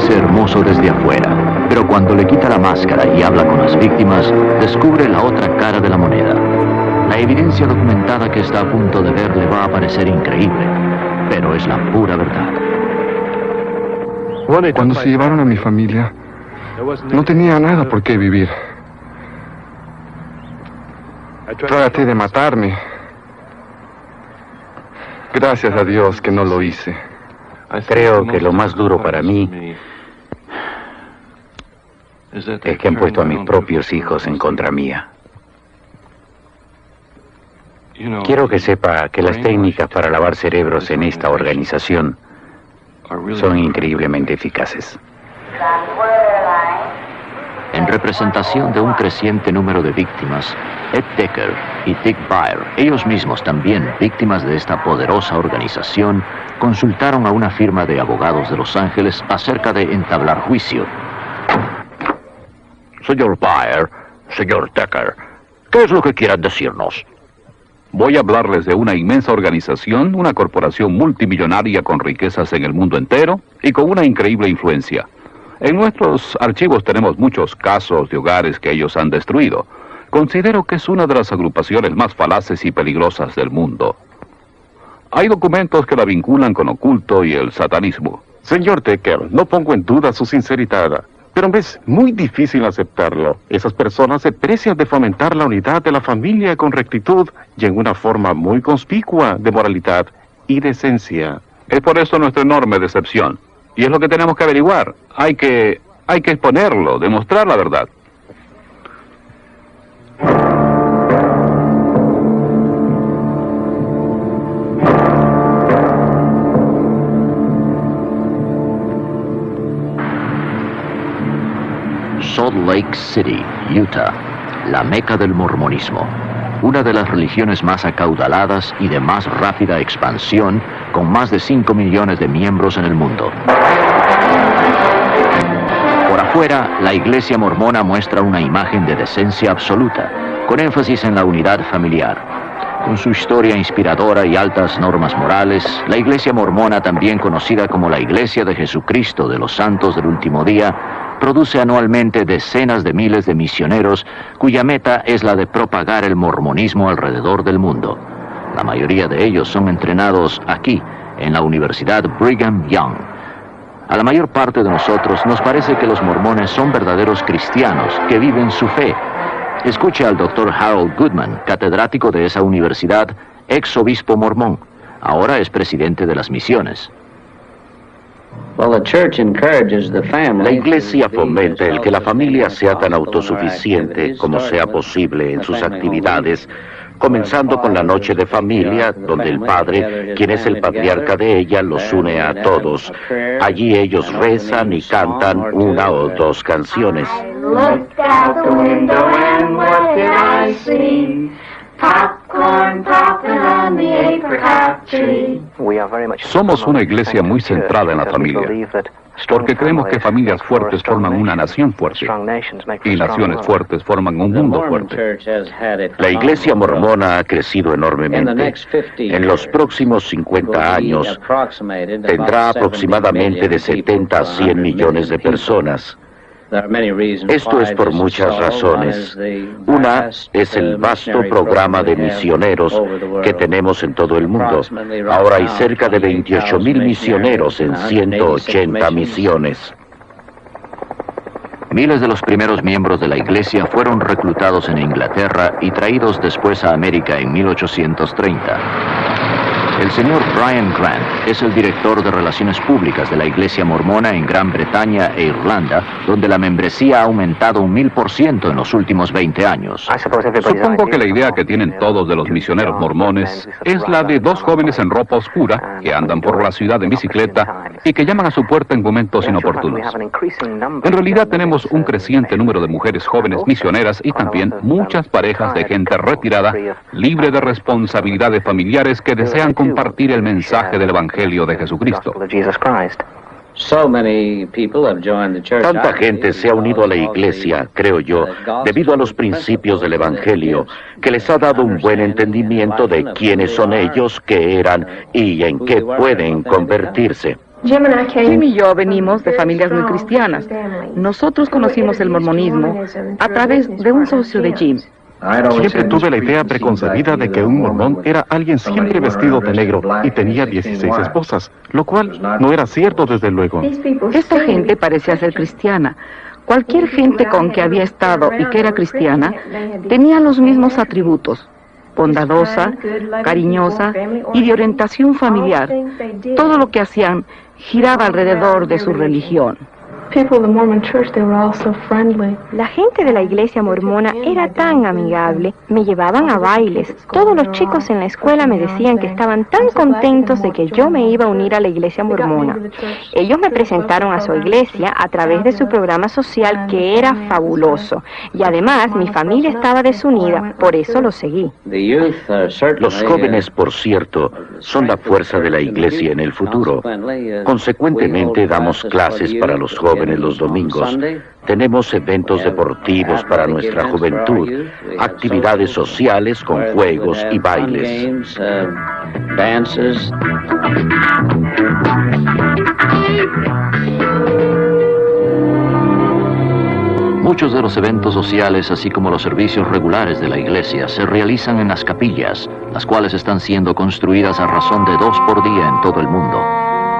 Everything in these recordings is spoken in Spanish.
parece hermoso desde afuera, pero cuando le quita la máscara y habla con las víctimas, descubre la otra cara de la moneda. La evidencia documentada que está a punto de ver le va a parecer increíble, pero es la pura verdad. Cuando se llevaron a mi familia, no tenía nada por qué vivir. Traté de matarme. Gracias a Dios que no lo hice. Creo que lo más duro para mí es que han puesto a mis propios hijos en contra mía. Quiero que sepa que las técnicas para lavar cerebros en esta organización son increíblemente eficaces. En representación de un creciente número de víctimas, Ed Decker y Dick Baer, ellos mismos también víctimas de esta poderosa organización, consultaron a una firma de abogados de Los Ángeles acerca de entablar juicio. Señor Baer, señor Decker, ¿qué es lo que quieran decirnos? Voy a hablarles de una inmensa organización, una corporación multimillonaria con riquezas en el mundo entero y con una increíble influencia. En nuestros archivos tenemos muchos casos de hogares que ellos han destruido. Considero que es una de las agrupaciones más falaces y peligrosas del mundo. Hay documentos que la vinculan con oculto y el satanismo. Señor Decker, no pongo en duda su sinceridad, pero me es muy difícil aceptarlo. Esas personas se precian de fomentar la unidad de la familia con rectitud y en una forma muy conspicua de moralidad y decencia. Es por eso nuestra enorme decepción. Y es lo que tenemos que averiguar. Hay que exponerlo, demostrar la verdad. Salt Lake City, Utah, la meca del mormonismo, una de las religiones más acaudaladas y de más rápida expansión, con más de 5 millones de miembros en el mundo. Por afuera, la iglesia mormona muestra una imagen de decencia absoluta, con énfasis en la unidad familiar. Con su historia inspiradora y altas normas morales, la iglesia mormona, también conocida como la Iglesia de Jesucristo de los Santos del Último Día, produce anualmente decenas de miles de misioneros cuya meta es la de propagar el mormonismo alrededor del mundo. La mayoría de ellos son entrenados aquí, en la Universidad Brigham Young. A la mayor parte de nosotros nos parece que los mormones son verdaderos cristianos que viven su fe. Escuche al Dr. Harold Goodman, catedrático de esa universidad, ex obispo mormón. Ahora es presidente de las misiones. La iglesia fomenta el que la familia sea tan autosuficiente como sea posible en sus actividades, comenzando con la noche de familia, donde el padre, quien es el patriarca de ella, los une a todos. Allí ellos rezan y cantan una o dos canciones. Somos una iglesia muy centrada en la familia, porque creemos que familias fuertes forman una nación fuerte, y naciones fuertes forman un mundo fuerte. La iglesia mormona ha crecido enormemente. En los próximos 50 años tendrá aproximadamente de 70 a 100 millones de personas. Esto es por muchas razones. Una es el vasto programa de misioneros que tenemos en todo el mundo. Ahora hay cerca de 28,000 misioneros en 180 misiones. Miles de los primeros miembros de la iglesia fueron reclutados en Inglaterra y traídos después a América en 1830. El señor Brian Grant es el director de Relaciones Públicas de la Iglesia Mormona en Gran Bretaña e Irlanda, donde la membresía ha aumentado un 1000% en los últimos 20 años. Supongo que la idea que tienen todos de los misioneros mormones es la de dos jóvenes en ropa oscura que andan por la ciudad en bicicleta y que llaman a su puerta en momentos inoportunos. En realidad tenemos un creciente número de mujeres jóvenes misioneras y también muchas parejas de gente retirada, libre de responsabilidades familiares que desean compartir el mensaje del Evangelio de Jesucristo. Tanta gente se ha unido a la iglesia, creo yo, debido a los principios del Evangelio, que les ha dado un buen entendimiento de quiénes son ellos, qué eran y en qué pueden convertirse. Jim y yo venimos de familias muy cristianas. Nosotros conocimos el mormonismo a través de un socio de Jim. Siempre tuve la idea preconcebida de que un mormón era alguien siempre vestido de negro y tenía 16 esposas, lo cual no era cierto desde luego. Esta gente parecía ser cristiana. Cualquier gente con que había estado y que era cristiana tenía los mismos atributos: bondadosa, cariñosa y de orientación familiar. Todo lo que hacían giraba alrededor de su religión. La gente de la iglesia mormona era tan amigable, me llevaban a bailes. Todos los chicos en la escuela me decían que estaban tan contentos de que yo me iba a unir a la iglesia mormona. Ellos me presentaron a su iglesia a través de su programa social, que era fabuloso. Y además mi familia estaba desunida, por eso lo seguí. Los jóvenes, por cierto, son la fuerza de la iglesia en el futuro. Consecuentemente, damos clases para los jóvenes los domingos. Tenemos eventos deportivos para nuestra juventud, actividades sociales con juegos y bailes. Muchos de los eventos sociales, así como los servicios regulares de la iglesia, se realizan en las capillas, las cuales están siendo construidas a razón de 2 por día en todo el mundo.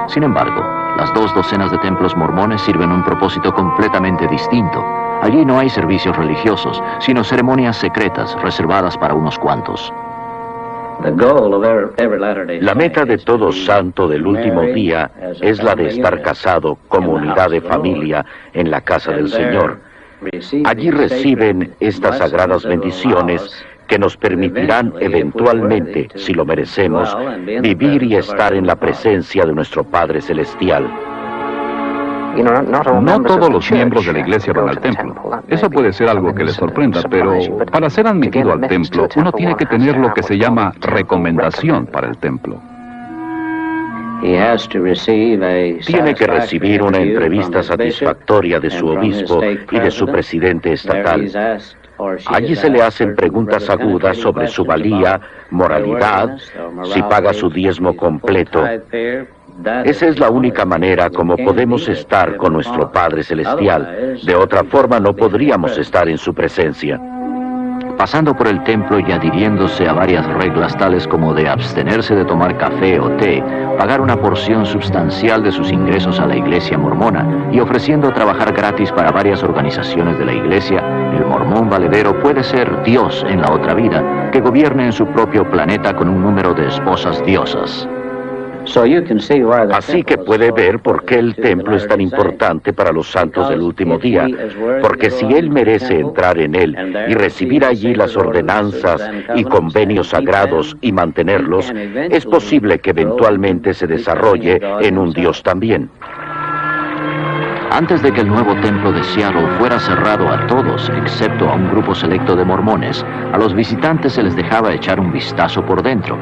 Sin embargo, las 2 docenas de templos mormones sirven un propósito completamente distinto. Allí no hay servicios religiosos, sino ceremonias secretas reservadas para unos cuantos. La meta de todo santo del último día es la de estar casado como unidad de familia en la casa del Señor. Allí reciben estas sagradas bendiciones que nos permitirán eventualmente, si lo merecemos, vivir y estar en la presencia de nuestro Padre Celestial. No todos los miembros de la iglesia van al templo. Eso puede ser algo que les sorprenda, pero para ser admitido al templo, uno tiene que tener lo que se llama recomendación para el templo. Tiene que recibir una entrevista satisfactoria de su obispo y de su presidente estatal. Allí se le hacen preguntas agudas sobre su valía, moralidad, si paga su diezmo completo. Esa es la única manera como podemos estar con nuestro Padre Celestial. De otra forma no podríamos estar en su presencia. Pasando por el templo y adhiriéndose a varias reglas tales como de abstenerse de tomar café o té, pagar una porción sustancial de sus ingresos a la iglesia mormona y ofreciendo trabajar gratis para varias organizaciones de la iglesia, el mormón valedero puede ser Dios en la otra vida, que gobierne en su propio planeta con un número de esposas diosas. Así que puede ver por qué el templo es tan importante para los santos del último día, porque si él merece entrar en él y recibir allí las ordenanzas y convenios sagrados y mantenerlos, es posible que eventualmente se desarrolle en un Dios también. Antes de que el nuevo templo de Seattle fuera cerrado a todos, excepto a un grupo selecto de mormones, a los visitantes se les dejaba echar un vistazo por dentro.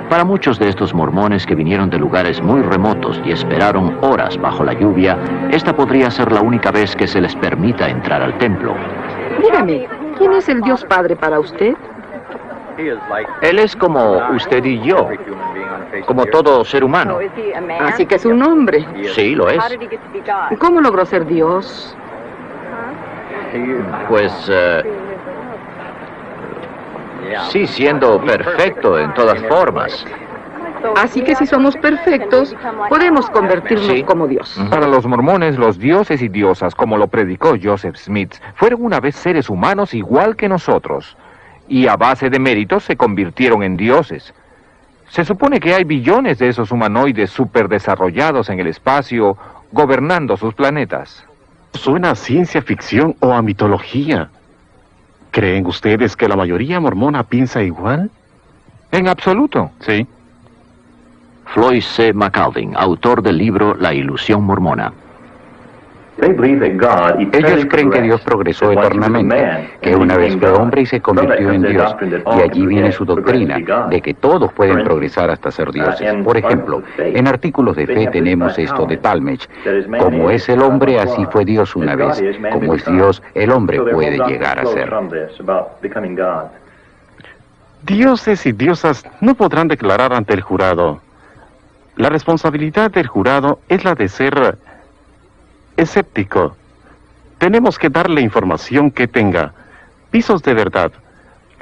Para muchos de estos mormones que vinieron de lugares muy remotos y esperaron horas bajo la lluvia, esta podría ser la única vez que se les permita entrar al templo. Dígame, ¿quién es el Dios Padre para usted? Él es como usted y yo, como todo ser humano. Así que es un hombre. Sí, lo es. ¿Cómo logró ser Dios? Pues, sí, siendo perfecto en todas formas. Así que si somos perfectos, podemos convertirnos como Dios. Para los mormones, los dioses y diosas, como lo predicó Joseph Smith, fueron una vez seres humanos igual que nosotros. Y a base de méritos se convirtieron en dioses. Se supone que hay billones de esos humanoides superdesarrollados en el espacio, gobernando sus planetas. Suena a ciencia ficción o a mitología. ¿Creen ustedes que la mayoría mormona piensa igual? En absoluto, sí. Floyd C. McAlvin, autor del libro La ilusión mormona. Ellos creen que Dios progresó eternamente, que una vez fue hombre y se convirtió en Dios. Y allí viene su doctrina, de que todos pueden progresar hasta ser dioses. Por ejemplo, en artículos de fe tenemos esto de Talmage. Como es el hombre, así fue Dios una vez. Como es Dios, el hombre puede llegar a ser. Dioses y diosas no podrán declarar ante el jurado: La responsabilidad del jurado es la de ser escéptico. Tenemos que darle información que tenga pisos de verdad.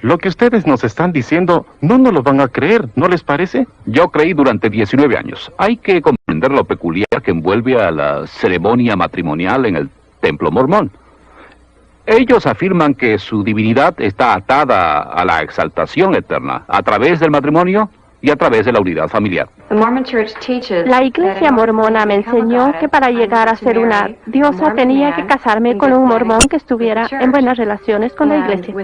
Lo que ustedes nos están diciendo no nos lo van a creer, ¿no les parece? Yo creí durante 19 años. Hay que comprender lo peculiar que envuelve a la ceremonia matrimonial en el templo mormón. Ellos afirman que su divinidad está atada a la exaltación eterna, a través del matrimonio y a través de la unidad familiar. La iglesia mormona me enseñó que para llegar a ser una diosa tenía que casarme con un mormón que estuviera en buenas relaciones con la iglesia.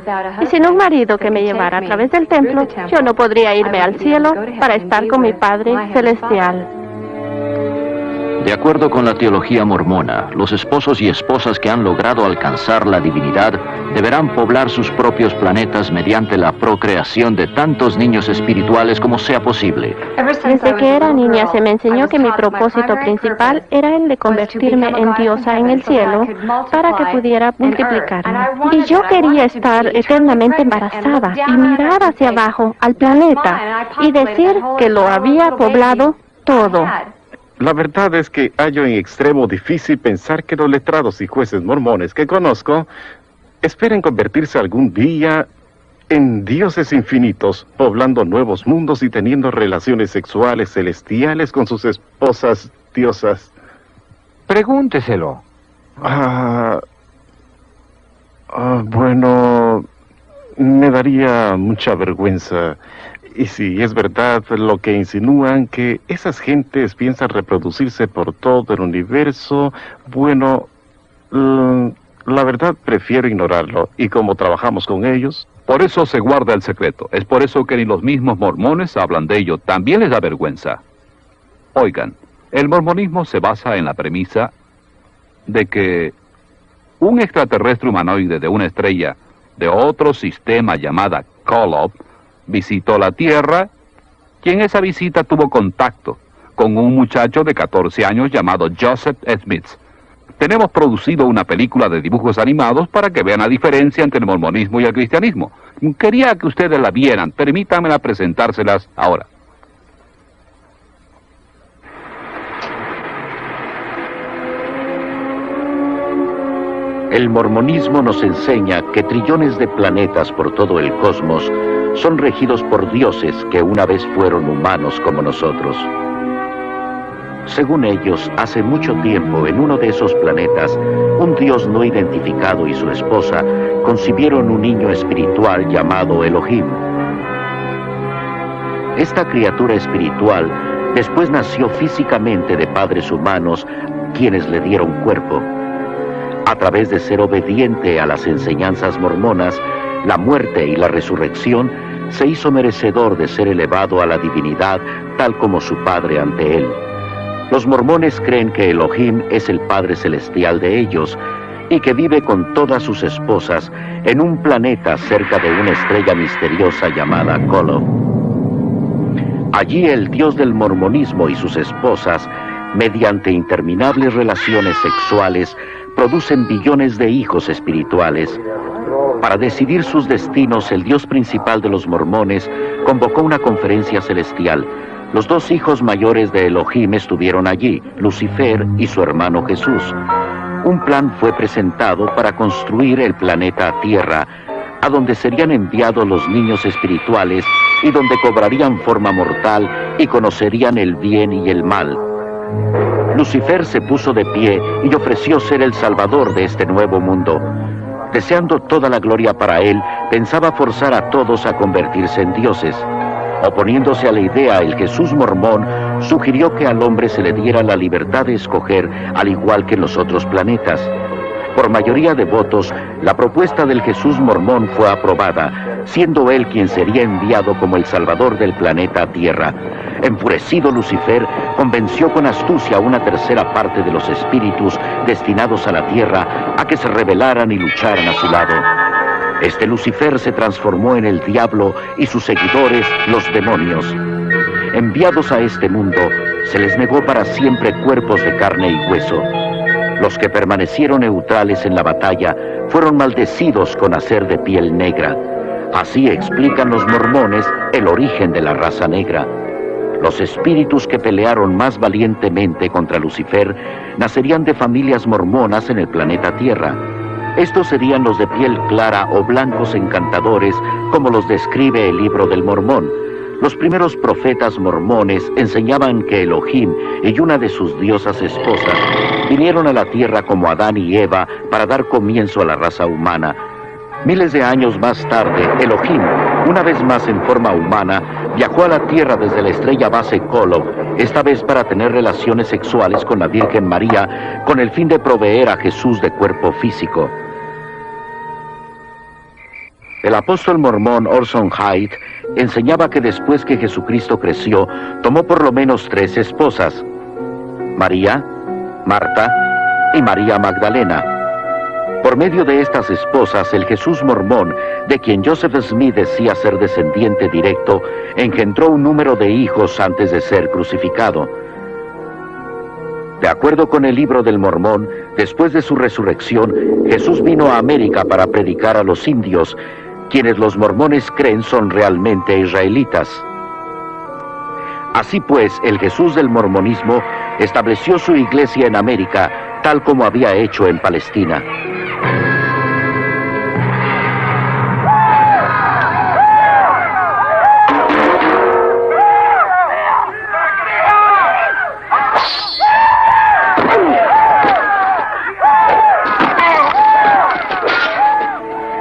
Y sin un marido que me llevara a través del templo, yo no podría irme al cielo para estar con mi Padre Celestial. De acuerdo con la teología mormona, los esposos y esposas que han logrado alcanzar la divinidad deberán poblar sus propios planetas mediante la procreación de tantos niños espirituales como sea posible. Desde que era niña se me enseñó que mi propósito principal era el de convertirme en diosa en el cielo para que pudiera multiplicarme. Y yo quería estar eternamente embarazada y mirar hacia abajo al planeta y decir que lo había poblado todo. La verdad es que hallo en extremo difícil pensar que los letrados y jueces mormones que conozco esperen convertirse algún día en dioses infinitos, poblando nuevos mundos y teniendo relaciones sexuales celestiales con sus esposas diosas. Pregúnteselo. Bueno, me daría mucha vergüenza. Y si es verdad lo que insinúan, que esas gentes piensan reproducirse por todo el universo, bueno, la verdad prefiero ignorarlo. Y como trabajamos con ellos... Por eso se guarda el secreto. Es por eso que ni los mismos mormones hablan de ello. También les da vergüenza. Oigan, el mormonismo se basa en la premisa de que un extraterrestre humanoide de una estrella de otro sistema llamada Kolob visitó la Tierra, y en esa visita tuvo contacto con un muchacho de 14 años llamado Joseph Smith. Tenemos producido una película de dibujos animados para que vean la diferencia entre el mormonismo y el cristianismo. Quería que ustedes la vieran. Permítanme presentárselas ahora. El mormonismo nos enseña que trillones de planetas por todo el cosmos son regidos por dioses que una vez fueron humanos como nosotros. Según ellos, hace mucho tiempo en uno de esos planetas, un dios no identificado y su esposa concibieron un niño espiritual llamado Elohim. Esta criatura espiritual después nació físicamente de padres humanos, quienes le dieron cuerpo. A través de ser obediente a las enseñanzas mormonas, la muerte y la resurrección, se hizo merecedor de ser elevado a la divinidad tal como su padre ante él. Los mormones creen que Elohim es el Padre Celestial de ellos y que vive con todas sus esposas en un planeta cerca de una estrella misteriosa llamada Kolob. Allí el Dios del mormonismo y sus esposas, mediante interminables relaciones sexuales, producen billones de hijos espirituales. Para decidir sus destinos, el Dios principal de los mormones convocó una conferencia celestial. Los dos hijos mayores de Elohim estuvieron allí, Lucifer y su hermano Jesús. Un plan fue presentado para construir el planeta Tierra, a donde serían enviados los niños espirituales y donde cobrarían forma mortal y conocerían el bien y el mal. Lucifer se puso de pie y ofreció ser el salvador de este nuevo mundo. Deseando toda la gloria para él, pensaba forzar a todos a convertirse en dioses. Oponiéndose a la idea, el Jesús mormón sugirió que al hombre se le diera la libertad de escoger, al igual que en los otros planetas. Por mayoría de votos, la propuesta del Jesús mormón fue aprobada, siendo él quien sería enviado como el salvador del planeta Tierra. Enfurecido, Lucifer convenció con astucia a una tercera parte de los espíritus destinados a la Tierra a que se rebelaran y lucharan a su lado. Este Lucifer se transformó en el diablo y sus seguidores, los demonios. Enviados a este mundo, se les negó para siempre cuerpos de carne y hueso. Los que permanecieron neutrales en la batalla fueron maldecidos con hacer de piel negra. Así explican los mormones el origen de la raza negra. Los espíritus que pelearon más valientemente contra Lucifer nacerían de familias mormonas en el planeta Tierra. Estos serían los de piel clara o blancos encantadores, como los describe el Libro del Mormón. Los primeros profetas mormones enseñaban que Elohim y una de sus diosas esposas vinieron a la tierra como Adán y Eva para dar comienzo a la raza humana. Miles de años más tarde, Elohim, una vez más en forma humana, viajó a la tierra desde la estrella base Kolob, esta vez para tener relaciones sexuales con la Virgen María, con el fin de proveer a Jesús de cuerpo físico. El apóstol mormón Orson Hyde enseñaba que después que Jesucristo creció, tomó por lo menos 3 esposas: María, Marta y María Magdalena. Por medio de estas esposas, el Jesús mormón, de quien Joseph Smith decía ser descendiente directo, engendró un número de hijos antes de ser crucificado. De acuerdo con el Libro del Mormón, después de su resurrección, Jesús vino a América para predicar a los indios, quienes los mormones creen son realmente israelitas. Así pues, el Jesús del mormonismo estableció su iglesia en América, tal como había hecho en Palestina.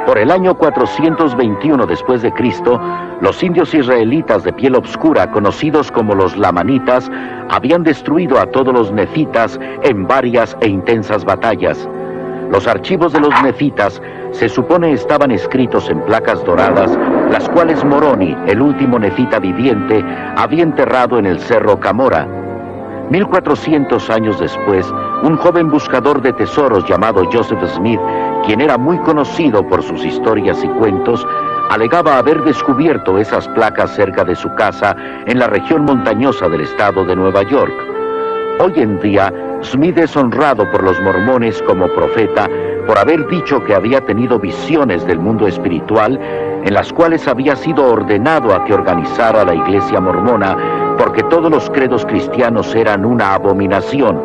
Por el año 421 después de Cristo, los indios israelitas de piel oscura, conocidos como los lamanitas, habían destruido a todos los nefitas en varias e intensas batallas. Los archivos de los nefitas se supone estaban escritos en placas doradas, las cuales Moroni, el último nefita viviente, había enterrado en el cerro Camora. 1400 años después, un joven buscador de tesoros llamado Joseph Smith, quien era muy conocido por sus historias y cuentos, alegaba haber descubierto esas placas cerca de su casa en la región montañosa del estado de Nueva York. Hoy en día, Smith es honrado por los mormones como profeta por haber dicho que había tenido visiones del mundo espiritual, en las cuales había sido ordenado a que organizara la iglesia mormona, porque todos los credos cristianos eran una abominación.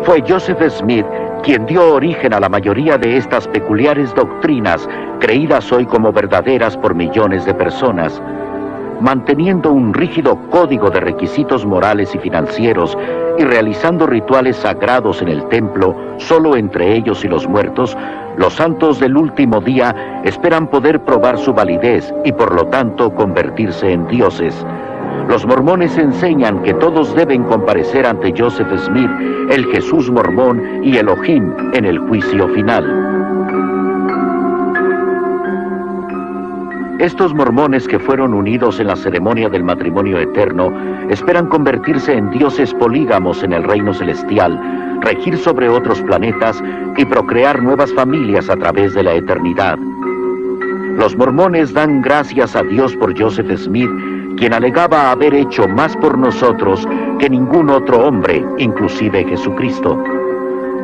Fue Joseph Smith quien dio origen a la mayoría de estas peculiares doctrinas, creídas hoy como verdaderas por millones de personas. Manteniendo un rígido código de requisitos morales y financieros y realizando rituales sagrados en el templo, solo entre ellos y los muertos, los santos del último día esperan poder probar su validez y por lo tanto convertirse en dioses. Los mormones enseñan que todos deben comparecer ante Joseph Smith, el Jesús mormón y Elohim en el juicio final. Estos mormones que fueron unidos en la ceremonia del matrimonio eterno esperan convertirse en dioses polígamos en el reino celestial, regir sobre otros planetas y procrear nuevas familias a través de la eternidad. Los mormones dan gracias a Dios por Joseph Smith, quien alegaba haber hecho más por nosotros que ningún otro hombre, inclusive Jesucristo.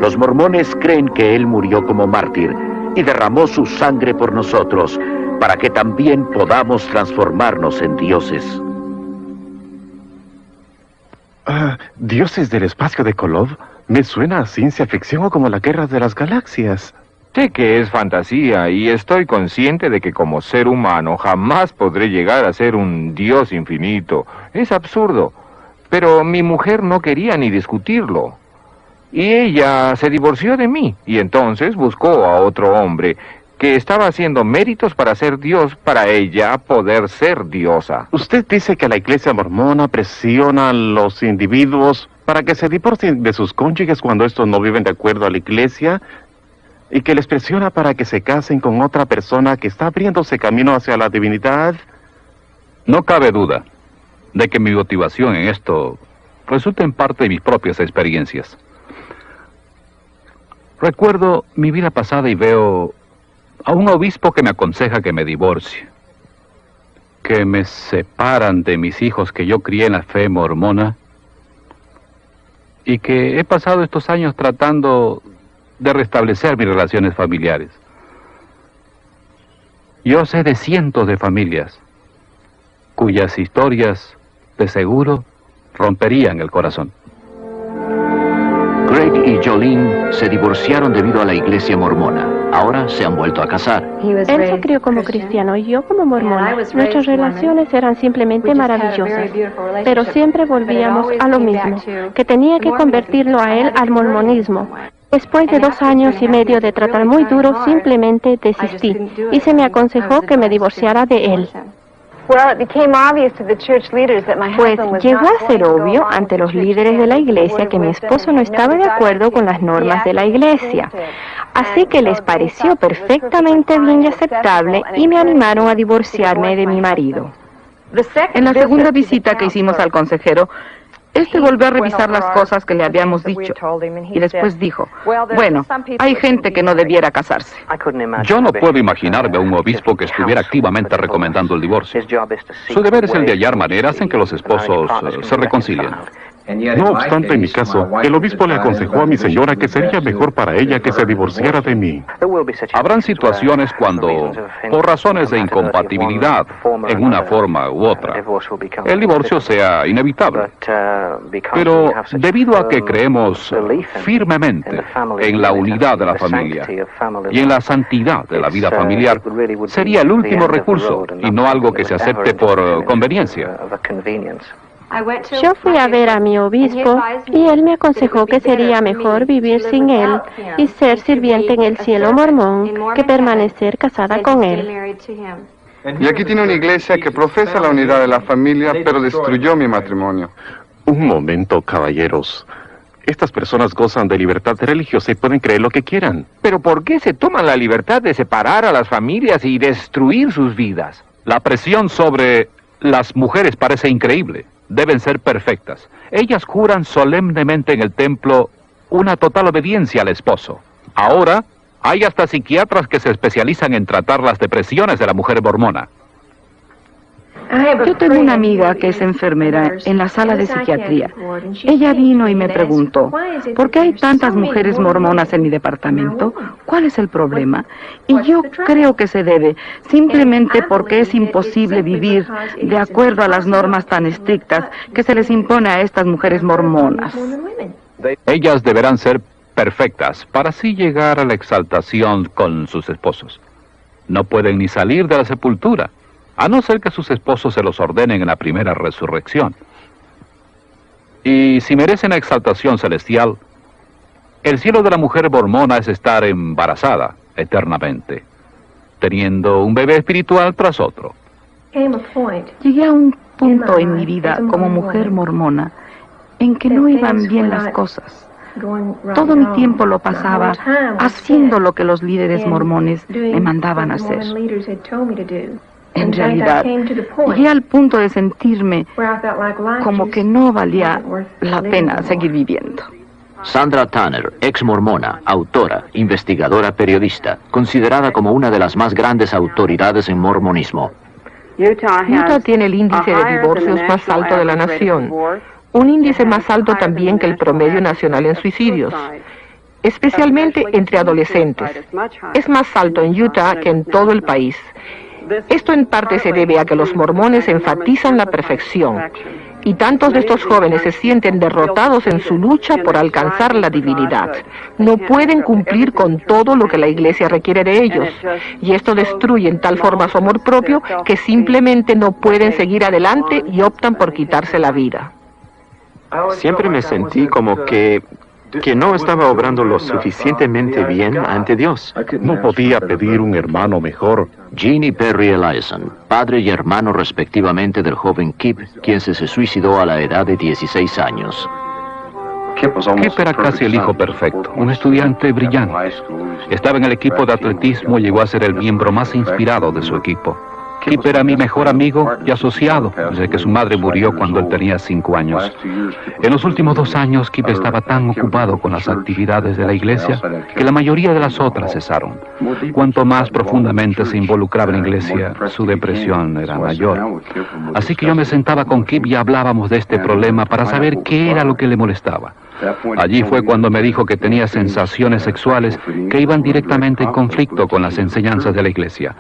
Los mormones creen que él murió como mártir y derramó su sangre por nosotros, para que también podamos transformarnos en dioses. ¿Dioses del espacio de Kolob? Me suena a ciencia ficción o como la Guerra de las Galaxias. Sé que es fantasía y estoy consciente de que como ser humano jamás podré llegar a ser un dios infinito. Es absurdo. Pero mi mujer no quería ni discutirlo. Y ella se divorció de mí y entonces buscó a otro hombre que estaba haciendo méritos para ser Dios, para ella poder ser diosa. Usted dice que la iglesia mormona presiona a los individuos para que se divorcien de sus cónyuges cuando estos no viven de acuerdo a la iglesia, y que les presiona para que se casen con otra persona que está abriéndose camino hacia la divinidad. No cabe duda de que mi motivación en esto resulta en parte de mis propias experiencias. Recuerdo mi vida pasada y veo a un obispo que me aconseja que me divorcie, que me separan de mis hijos que yo crié en la fe mormona, y que he pasado estos años tratando de restablecer mis relaciones familiares. Yo sé de cientos de familias cuyas historias, de seguro, romperían el corazón. Greg y Jolene se divorciaron debido a la iglesia mormona. Ahora se han vuelto a casar. Él se crió como cristiano y yo como mormona. Nuestras relaciones eran simplemente maravillosas, pero siempre volvíamos a lo mismo, que tenía que convertirlo a él al mormonismo. Después de 2 años y medio de tratar muy duro, simplemente desistí y se me aconsejó que me divorciara de él. Pues llegó a ser obvio ante los líderes de la iglesia que mi esposo no estaba de acuerdo con las normas de la iglesia. Así que les pareció perfectamente bien y aceptable y me animaron a divorciarme de mi marido. En la segunda visita que hicimos al consejero, este volvió a revisar las cosas que le habíamos dicho y después dijo, bueno, hay gente que no debiera casarse. Yo no puedo imaginarme a un obispo que estuviera activamente recomendando el divorcio. Su deber es el de hallar maneras en que los esposos se reconcilien. No obstante, en mi caso, el obispo le aconsejó a mi señora que sería mejor para ella que se divorciara de mí. Habrán situaciones cuando, por razones de incompatibilidad, en una forma u otra, el divorcio sea inevitable. Pero debido a que creemos firmemente en la unidad de la familia y en la santidad de la vida familiar, sería el último recurso y no algo que se acepte por conveniencia. Yo fui a ver a mi obispo y él me aconsejó que sería mejor vivir sin él y ser sirviente en el cielo mormón que permanecer casada con él. Y aquí tiene una iglesia que profesa la unidad de la familia, pero destruyó mi matrimonio. Un momento, caballeros. Estas personas gozan de libertad religiosa y pueden creer lo que quieran. Pero ¿por qué se toman la libertad de separar a las familias y destruir sus vidas? La presión sobre las mujeres parece increíble. Deben ser perfectas. Ellas juran solemnemente en el templo una total obediencia al esposo. Ahora, hay hasta psiquiatras que se especializan en tratar las depresiones de la mujer mormona. Yo tengo una amiga que es enfermera en la sala de psiquiatría. Ella vino y me preguntó, ¿por qué hay tantas mujeres mormonas en mi departamento? ¿Cuál es el problema? Y yo creo que se debe simplemente porque es imposible vivir de acuerdo a las normas tan estrictas que se les impone a estas mujeres mormonas. Ellas deberán ser perfectas para así llegar a la exaltación con sus esposos. No pueden ni salir de la sepultura, a no ser que sus esposos se los ordenen en la primera resurrección. Y si merecen la exaltación celestial, el cielo de la mujer mormona es estar embarazada eternamente, teniendo un bebé espiritual tras otro. Llegué a un punto en mi vida como mujer mormona en que no iban bien las cosas. Todo mi tiempo lo pasaba haciendo lo que los líderes mormones me mandaban hacer. En realidad, llegué al punto de sentirme como que no valía la pena seguir viviendo. Sandra Tanner, ex mormona, autora, investigadora, periodista, considerada como una de las más grandes autoridades en mormonismo. Utah tiene el índice de divorcios más alto de la nación, un índice más alto también que el promedio nacional en suicidios, especialmente entre adolescentes. Es más alto en Utah que en todo el país. Esto en parte se debe a que los mormones enfatizan la perfección, y tantos de estos jóvenes se sienten derrotados en su lucha por alcanzar la divinidad. No pueden cumplir con todo lo que la iglesia requiere de ellos, y esto destruye en tal forma su amor propio que simplemente no pueden seguir adelante y optan por quitarse la vida. Siempre me sentí como que no estaba obrando lo suficientemente bien ante Dios. No podía pedir un hermano mejor. Jean y Perry Eliason, padre y hermano respectivamente del joven Kip, quien se suicidó a la edad de 16 años. Kip era casi el hijo perfecto, un estudiante brillante. Estaba en el equipo de atletismo y llegó a ser el miembro más inspirado de su equipo. Kip era mi mejor amigo y asociado desde que su madre murió cuando él tenía 5 años. En los últimos 2 años, Kip estaba tan ocupado con las actividades de la iglesia que la mayoría de las otras cesaron. Cuanto más profundamente se involucraba en la iglesia, su depresión era mayor. Así que yo me sentaba con Kip y hablábamos de este problema para saber qué era lo que le molestaba. Allí fue cuando me dijo que tenía sensaciones sexuales que iban directamente en conflicto con las enseñanzas de la iglesia.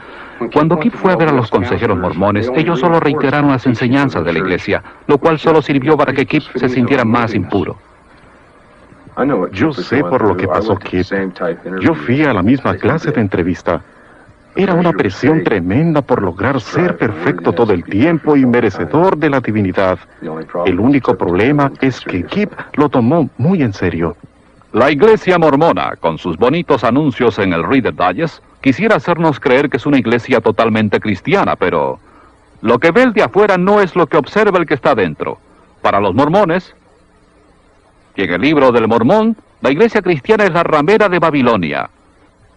Cuando Kip fue a ver a los consejeros mormones, ellos solo reiteraron las enseñanzas de la iglesia, lo cual solo sirvió para que Kip se sintiera más impuro. Yo sé por lo que pasó Kip. Yo fui a la misma clase de entrevista. Era una presión tremenda por lograr ser perfecto todo el tiempo y merecedor de la divinidad. El único problema es que Kip lo tomó muy en serio. La iglesia mormona, con sus bonitos anuncios en el Reader Digest, quisiera hacernos creer que es una iglesia totalmente cristiana, pero lo que ve el de afuera no es lo que observa el que está dentro. Para los mormones, y en el libro del Mormón, la iglesia cristiana es la ramera de Babilonia.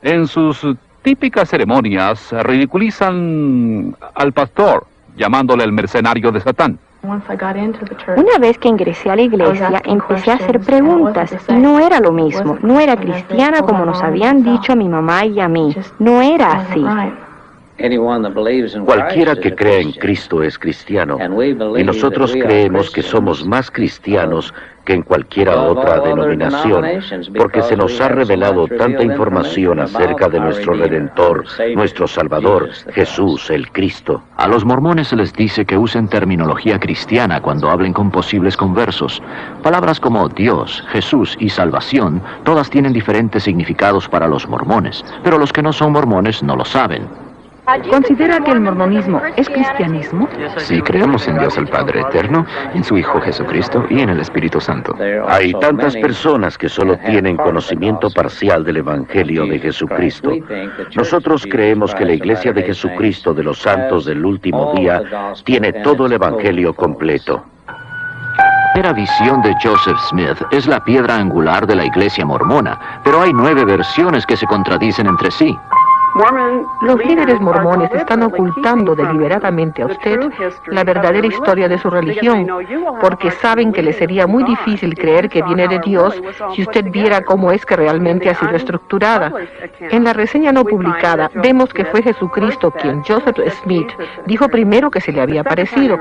En sus típicas ceremonias ridiculizan al pastor, llamándole el mercenario de Satán. Una vez que ingresé a la iglesia, empecé a hacer preguntas y no era lo mismo. No era cristiana como nos habían dicho a mi mamá y a mí. No era así. Cualquiera que crea en Cristo es cristiano, y nosotros creemos que somos más cristianos que en cualquier otra denominación, porque se nos ha revelado tanta información acerca de nuestro Redentor, nuestro Salvador, Jesús, el Cristo. A los mormones se les dice que usen terminología cristiana cuando hablen con posibles conversos. Palabras como Dios, Jesús y salvación, todas tienen diferentes significados para los mormones, pero los que no son mormones no lo saben. ¿Considera que el mormonismo es cristianismo? Sí, creemos en Dios el Padre Eterno, en su Hijo Jesucristo y en el Espíritu Santo. Hay tantas personas que solo tienen conocimiento parcial del Evangelio de Jesucristo. Nosotros creemos que la Iglesia de Jesucristo de los Santos del Último Día tiene todo el Evangelio completo. La primera visión de Joseph Smith es la piedra angular de la iglesia mormona, pero hay 9 versiones que se contradicen entre sí. Los líderes mormones están ocultando deliberadamente a usted la verdadera historia de su religión, porque saben que le sería muy difícil creer que viene de Dios si usted viera cómo es que realmente ha sido estructurada. En la reseña no publicada, vemos que fue Jesucristo quien Joseph Smith dijo primero que se le había aparecido.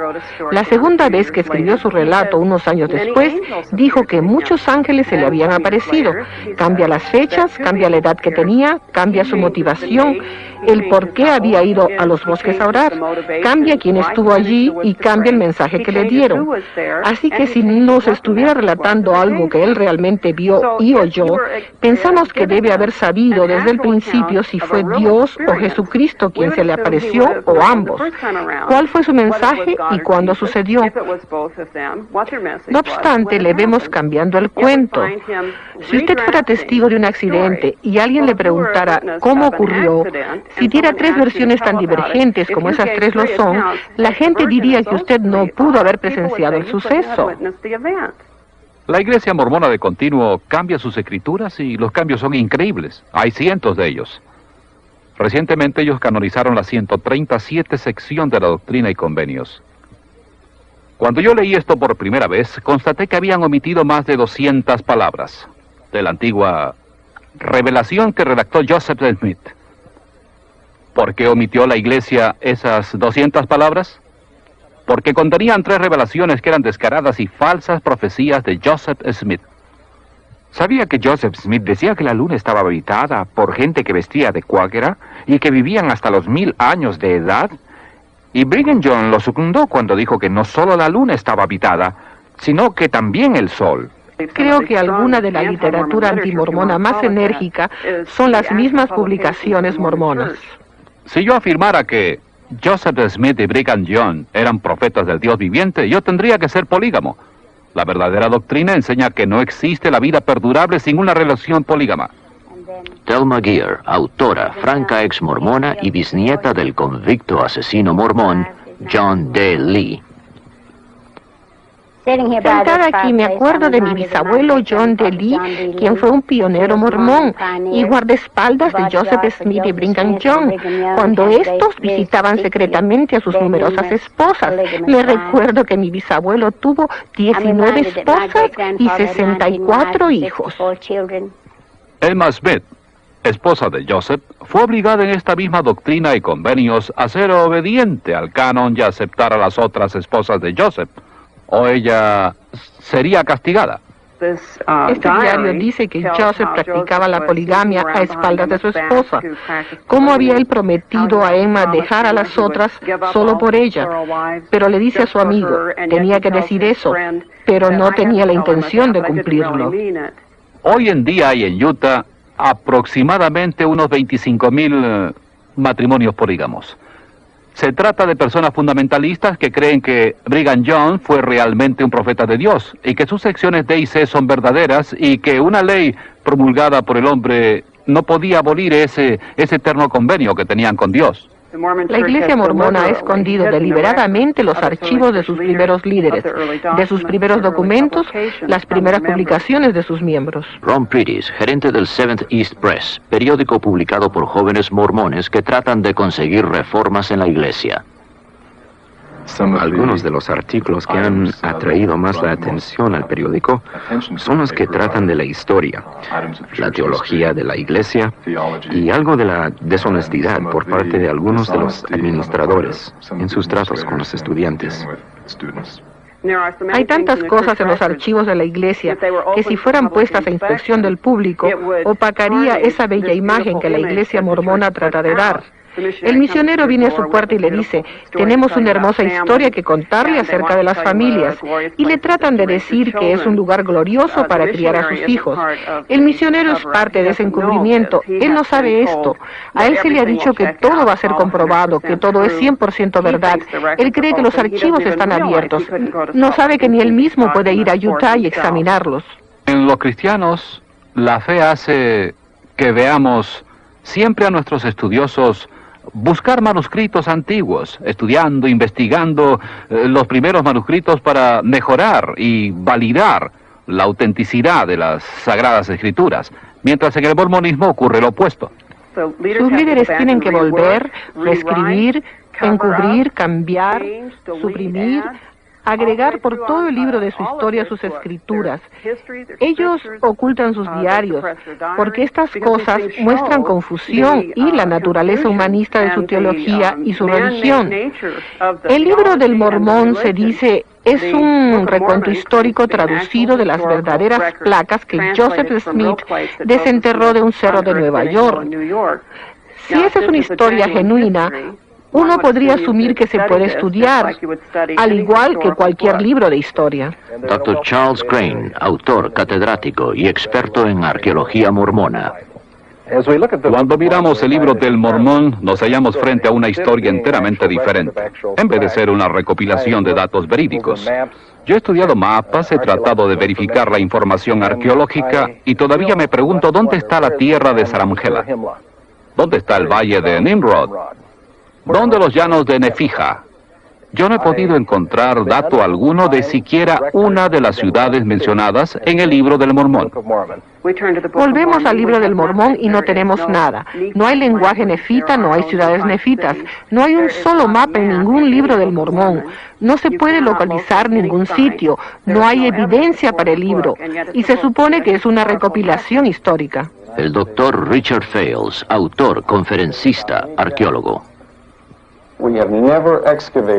La segunda vez que escribió su relato, unos años después, dijo que muchos ángeles se le habían aparecido. Cambia las fechas, cambia la edad que tenía, cambia su motivación, el por qué había ido a los bosques a orar, cambia quién estuvo allí y cambia el mensaje que le dieron. Así que si nos estuviera relatando algo que él realmente vio y oyó, pensamos que debe haber sabido desde el principio si fue Dios o Jesucristo quien se le apareció o ambos. ¿Cuál fue su mensaje y cuándo sucedió? No obstante, le vemos cambiando el cuento. Si usted fuera testigo de un accidente y alguien le preguntara cómo ocurrió, si diera 3 versiones tan divergentes como esas 3 lo son, la gente diría que usted no pudo haber presenciado el suceso. La iglesia mormona de continuo cambia sus escrituras y los cambios son increíbles. Hay cientos de ellos. Recientemente ellos canonizaron la 137 sección de la Doctrina y Convenios. Cuando yo leí esto por primera vez, constaté que habían omitido más de 200 palabras de la antigua revelación que redactó Joseph Smith. ¿Por qué omitió la iglesia esas 200 palabras? Porque contenían 3 revelaciones que eran descaradas y falsas profecías de Joseph Smith. ¿Sabía que Joseph Smith decía que la luna estaba habitada por gente que vestía de cuáquera y que vivían hasta los 1000 años de edad? Y Brigham Young lo secundó cuando dijo que no solo la luna estaba habitada, sino que también el sol. Creo que alguna de la literatura antimormona más enérgica son las mismas publicaciones mormonas. Si yo afirmara que Joseph Smith y Brigham Young eran profetas del Dios viviente, yo tendría que ser polígamo. La verdadera doctrina enseña que no existe la vida perdurable sin una relación polígama. Thelma Gear, autora, franca ex mormona y bisnieta del convicto asesino mormón John D. Lee. Sentada aquí me acuerdo de mi bisabuelo John D. Lee, quien fue un pionero mormón y guardaespaldas de Joseph Smith y Brigham Young, cuando estos visitaban secretamente a sus numerosas esposas. Me recuerdo que mi bisabuelo tuvo 19 esposas y 64 hijos. Emma Smith, esposa de Joseph, fue obligada en esta misma doctrina y convenios a ser obediente al canon y aceptar a las otras esposas de Joseph, o ella sería castigada. Este diario dice que Joseph practicaba la poligamia a espaldas de su esposa. ¿Cómo había él prometido a Emma dejar a las otras solo por ella? Pero le dice a su amigo, tenía que decir eso, pero no tenía la intención de cumplirlo. Hoy en día hay en Utah aproximadamente unos 25,000 matrimonios polígamos. Se trata de personas fundamentalistas que creen que Brigham Young fue realmente un profeta de Dios y que sus secciones D y C son verdaderas y que una ley promulgada por el hombre no podía abolir ese eterno convenio que tenían con Dios. La Iglesia mormona ha escondido deliberadamente los archivos de sus primeros líderes, de sus primeros documentos, las primeras publicaciones de sus miembros. Ron Pritis, gerente del Seventh East Press, periódico publicado por jóvenes mormones que tratan de conseguir reformas en la iglesia. Algunos de los artículos que han atraído más la atención al periódico son los que tratan de la historia, la teología de la iglesia y algo de la deshonestidad por parte de algunos de los administradores en sus tratos con los estudiantes. Hay tantas cosas en los archivos de la iglesia que si fueran puestas a inspección del público, opacaría esa bella imagen que la iglesia mormona trata de dar. El misionero viene a su puerta y le dice, tenemos una hermosa historia que contarle acerca de las familias, y le tratan de decir que es un lugar glorioso para criar a sus hijos. El misionero es parte de ese encubrimiento, él no sabe esto. A él se le ha dicho que todo va a ser comprobado, que todo es 100% verdad. Él cree que los archivos están abiertos. No sabe que ni él mismo puede ir a Utah y examinarlos. En los cristianos, la fe hace que veamos siempre a nuestros estudiosos buscar manuscritos antiguos, estudiando, investigando los primeros manuscritos para mejorar y validar la autenticidad de las Sagradas Escrituras, mientras en el mormonismo ocurre lo opuesto. Sus líderes tienen que volver, reescribir, encubrir, cambiar, suprimir, agregar por todo el libro de su historia sus escrituras. Ellos ocultan sus diarios, porque estas cosas muestran confusión y la naturaleza humanista de su teología y su religión. El libro del Mormón, se dice, es un recuento histórico traducido de las verdaderas placas que Joseph Smith desenterró de un cerro de Nueva York. Si esa es una historia genuina, uno podría asumir que se puede estudiar, al igual que cualquier libro de historia. Dr. Charles Crane, autor, catedrático y experto en arqueología mormona. Cuando miramos el libro del Mormón, nos hallamos frente a una historia enteramente diferente, en vez de ser una recopilación de datos verídicos. Yo he estudiado mapas, he tratado de verificar la información arqueológica y todavía me pregunto dónde está la tierra de Saramgela, dónde está el valle de Nimrod, ¿dónde los llanos de Nefija? Yo no he podido encontrar dato alguno de siquiera una de las ciudades mencionadas en el libro del Mormón. Volvemos al libro del Mormón y no tenemos nada. No hay lenguaje nefita, no hay ciudades nefitas. No hay un solo mapa en ningún libro del Mormón. No se puede localizar ningún sitio. No hay evidencia para el libro. Y se supone que es una recopilación histórica. El doctor Richard Fales, autor, conferencista, arqueólogo.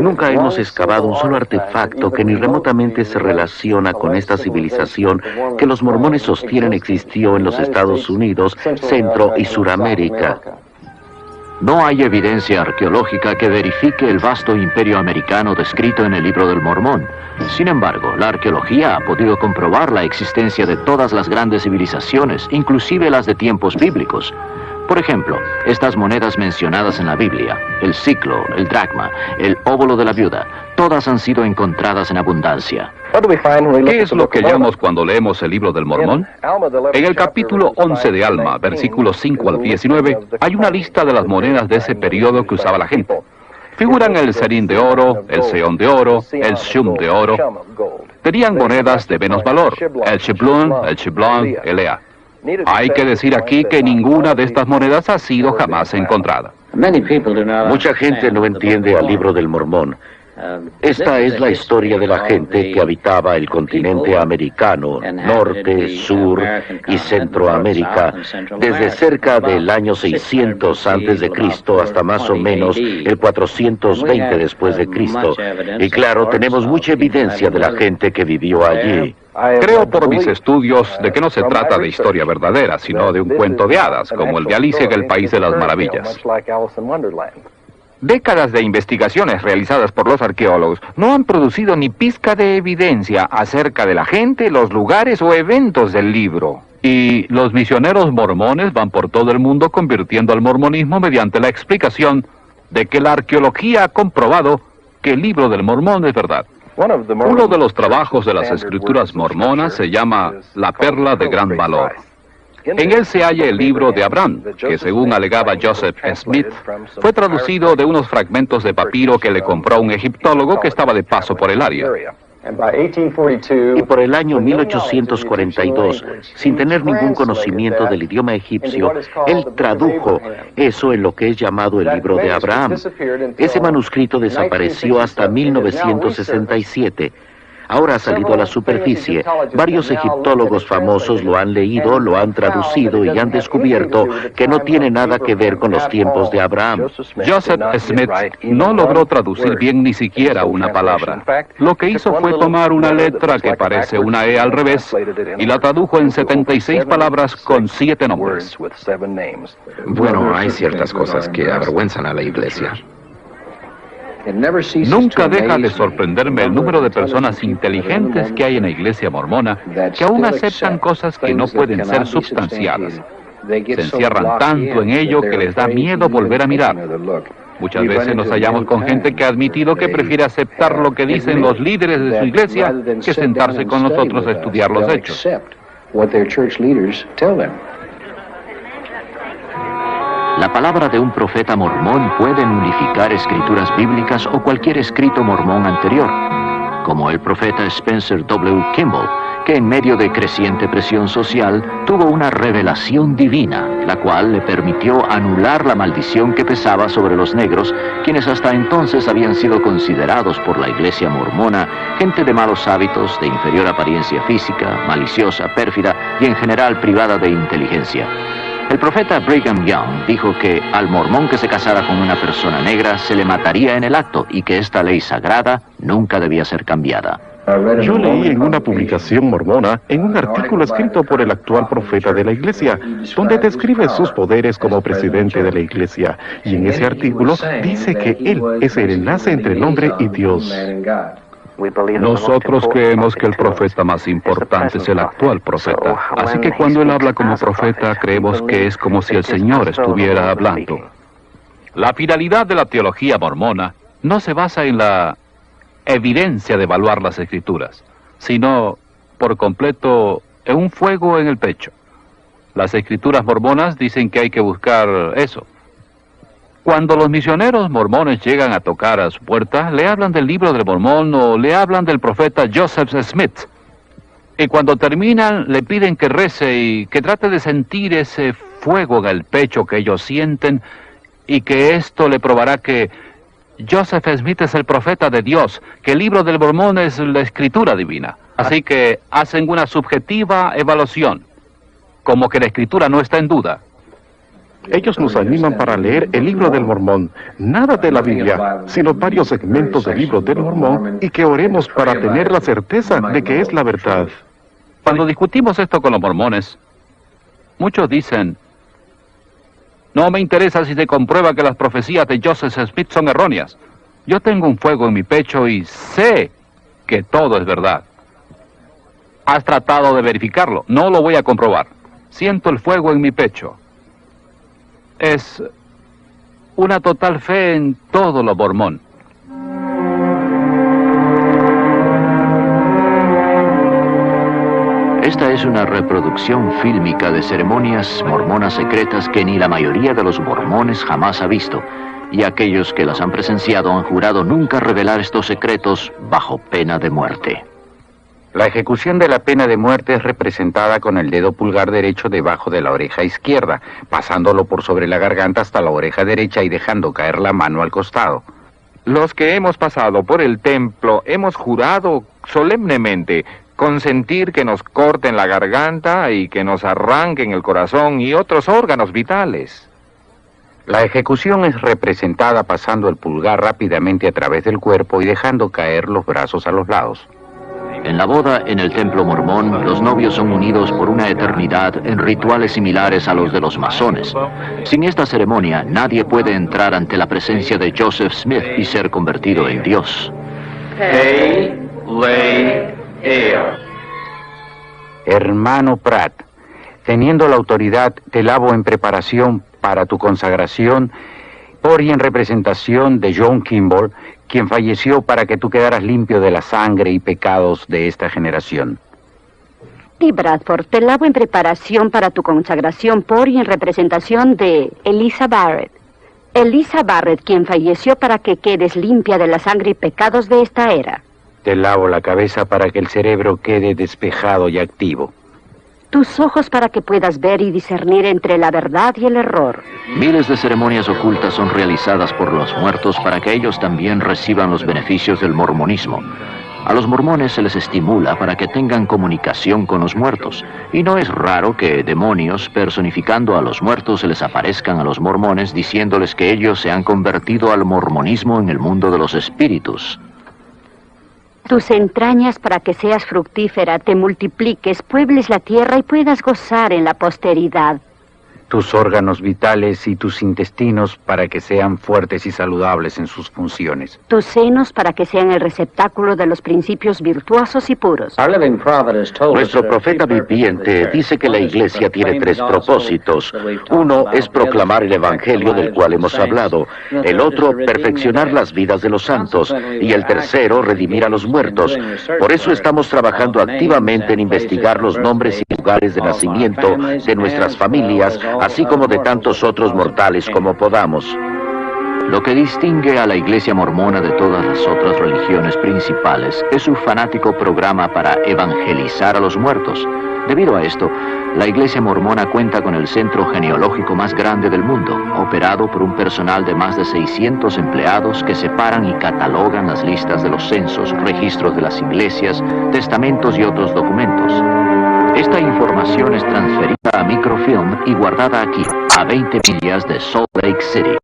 Nunca hemos excavado un solo artefacto que ni remotamente se relaciona con esta civilización que los mormones sostienen existió en los Estados Unidos, Centro y Suramérica. No hay evidencia arqueológica que verifique el vasto imperio americano descrito en el libro del Mormón. Sin embargo, la arqueología ha podido comprobar la existencia de todas las grandes civilizaciones, inclusive las de tiempos bíblicos. Por ejemplo, estas monedas mencionadas en la Biblia, el siclo, el dracma, el óvulo de la viuda, todas han sido encontradas en abundancia. ¿Qué es lo que hallamos cuando leemos el libro del Mormón? En el capítulo 11 de Alma, versículos 5 al 19, hay una lista de las monedas de ese periodo que usaba la gente. Figuran el serín de oro, el seón de oro, el shum de oro. Tenían monedas de menos valor, el shiblon, el ea. Hay que decir aquí que ninguna de estas monedas ha sido jamás encontrada. Mucha gente no entiende al libro del Mormón. Esta es la historia de la gente que habitaba el continente americano, Norte, Sur y Centroamérica, desde cerca del año 600 a.C. hasta más o menos el 420 después de Cristo. Y claro, tenemos mucha evidencia de la gente que vivió allí. Creo por mis estudios de que no se trata de historia verdadera, sino de un cuento de hadas, como el de Alicia en el País de las Maravillas. Décadas de investigaciones realizadas por los arqueólogos no han producido ni pizca de evidencia acerca de la gente, los lugares o eventos del libro. Y los misioneros mormones van por todo el mundo convirtiendo al mormonismo mediante la explicación de que la arqueología ha comprobado que el libro del Mormón es verdad. Uno de los trabajos de las escrituras mormonas se llama La Perla de Gran Valor. En él se halla el libro de Abraham, que según alegaba Joseph Smith, fue traducido de unos fragmentos de papiro que le compró un egiptólogo que estaba de paso por el área. Y por el año 1842, sin tener ningún conocimiento del idioma egipcio, él tradujo eso en lo que es llamado el libro de Abraham. Ese manuscrito desapareció hasta 1967. Ahora ha salido a la superficie. Varios egiptólogos famosos lo han leído, lo han traducido y han descubierto que no tiene nada que ver con los tiempos de Abraham. Joseph Smith no logró traducir bien ni siquiera una palabra. Lo que hizo fue tomar una letra que parece una E al revés y la tradujo en 76 palabras con 7 nombres. Bueno, hay ciertas cosas que avergüenzan a la Iglesia. Nunca deja de sorprenderme el número de personas inteligentes que hay en la Iglesia mormona que aún aceptan cosas que no pueden ser substanciadas. Se encierran tanto en ello que les da miedo volver a mirar. Muchas veces nos hallamos con gente que ha admitido que prefiere aceptar lo que dicen los líderes de su iglesia que sentarse con nosotros a estudiar los hechos. La palabra de un profeta mormón puede nulificar escrituras bíblicas o cualquier escrito mormón anterior, como el profeta Spencer W. Kimball, que en medio de creciente presión social tuvo una revelación divina, la cual le permitió anular la maldición que pesaba sobre los negros, quienes hasta entonces habían sido considerados por la Iglesia mormona gente de malos hábitos, de inferior apariencia física, maliciosa, pérfida y en general privada de inteligencia. El profeta Brigham Young dijo que al mormón que se casara con una persona negra se le mataría en el acto y que esta ley sagrada nunca debía ser cambiada. Yo leí en una publicación mormona, en un artículo escrito por el actual profeta de la Iglesia, donde describe sus poderes como presidente de la Iglesia. Y en ese artículo dice que él es el enlace entre el hombre y Dios. Nosotros creemos que el profeta más importante es el actual profeta. Así que cuando él habla como profeta, creemos que es como si el Señor estuviera hablando. La finalidad de la teología mormona no se basa en la evidencia de evaluar las escrituras, sino por completo en un fuego en el pecho. Las escrituras mormonas dicen que hay que buscar eso. Cuando los misioneros mormones llegan a tocar a su puerta, le hablan del libro del Mormón o le hablan del profeta Joseph Smith. Y cuando terminan, le piden que rece y que trate de sentir ese fuego en el pecho que ellos sienten y que esto le probará que Joseph Smith es el profeta de Dios, que el libro del Mormón es la escritura divina. Así que hacen una subjetiva evaluación, como que la escritura no está en duda. Ellos nos animan para leer el libro del Mormón, nada de la Biblia, sino varios segmentos del libro del Mormón y que oremos para tener la certeza de que es la verdad. Cuando discutimos esto con los mormones, muchos dicen, no me interesa si se comprueba que las profecías de Joseph Smith son erróneas. Yo tengo un fuego en mi pecho y sé que todo es verdad. ¿Has tratado de verificarlo? No lo voy a comprobar. Siento el fuego en mi pecho. Es una total fe en todo lo mormón. Esta es una reproducción fílmica de ceremonias mormonas secretas que ni la mayoría de los mormones jamás ha visto, y aquellos que las han presenciado han jurado nunca revelar estos secretos bajo pena de muerte. La ejecución de la pena de muerte es representada con el dedo pulgar derecho debajo de la oreja izquierda, pasándolo por sobre la garganta hasta la oreja derecha y dejando caer la mano al costado. Los que hemos pasado por el templo hemos jurado solemnemente consentir que nos corten la garganta y que nos arranquen el corazón y otros órganos vitales. La ejecución es representada pasando el pulgar rápidamente a través del cuerpo y dejando caer los brazos a los lados. En la boda en el templo mormón, los novios son unidos por una eternidad en rituales similares a los de los masones. Sin esta ceremonia, nadie puede entrar ante la presencia de Joseph Smith y ser convertido en Dios. Hermano Pratt, teniendo la autoridad, te lavo en preparación para tu consagración por y en representación de John Kimball, quien falleció para que tú quedaras limpio de la sangre y pecados de esta generación. Y Bradford, te lavo en preparación para tu consagración por y en representación de Eliza Barrett. Eliza Barrett, quien falleció para que quedes limpia de la sangre y pecados de esta era. Te lavo la cabeza para que el cerebro quede despejado y activo. Tus ojos para que puedas ver y discernir entre la verdad y el error. Miles de ceremonias ocultas son realizadas por los muertos para que ellos también reciban los beneficios del mormonismo. A los mormones se les estimula para que tengan comunicación con los muertos, y no es raro que demonios personificando a los muertos se les aparezcan a los mormones diciéndoles que ellos se han convertido al mormonismo en el mundo de los espíritus. Tus entrañas para que seas fructífera, te multipliques, puebles la tierra y puedas gozar en la posteridad. Tus órganos vitales y tus intestinos para que sean fuertes y saludables en sus funciones. Tus senos para que sean el receptáculo de los principios virtuosos y puros. Nuestro profeta viviente dice que la Iglesia tiene 3 propósitos. Uno es proclamar el Evangelio del cual hemos hablado. El otro, perfeccionar las vidas de los santos. Y el tercero, redimir a los muertos. Por eso estamos trabajando activamente en investigar los nombres y lugares de nacimiento de nuestras familias, así como de tantos otros mortales como podamos. Lo que distingue a la Iglesia mormona de todas las otras religiones principales es su fanático programa para evangelizar a los muertos. Debido a esto, la Iglesia mormona cuenta con el centro genealógico más grande del mundo, operado por un personal de más de 600 empleados que separan y catalogan las listas de los censos, registros de las iglesias, testamentos y otros documentos. Esta información es transferida a microfilm y guardada aquí, a 20 millas de Salt Lake City.